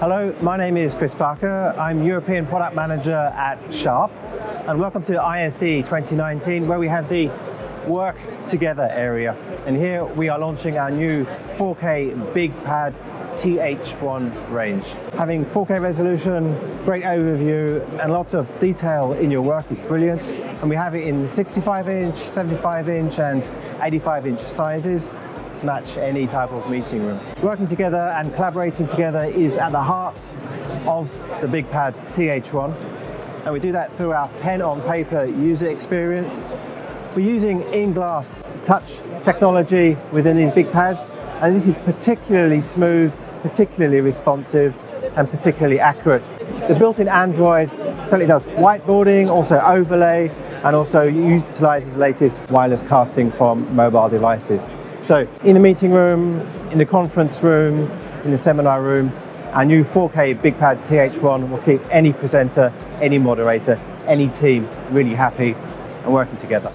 Hello, my name is Chris Parker. I'm European Product Manager at Sharp, and welcome to ISE 2019, where we have the Work Together area. And here we are launching our new 4K Big Pad TH1 range. Having 4K resolution, great overview, and lots of detail in your work is brilliant. And we have it in 65-inch, 75-inch, and 85-inch sizes to match any type of meeting room. Working together and collaborating together is at the heart of the Big Pad TH1, and we do that through our pen on paper user experience. We're using InGlass touch technology within these big pads, and this is particularly smooth, particularly responsive, and particularly accurate. The Builtin Android certainly does whiteboarding, also overlay, and also utilizes the latest wireless casting from mobile devices. So in the meeting room, in the conference room, in the seminar room, our new 4K Big Pad TH1 will keep any presenter, any moderator, any team really happy and working together.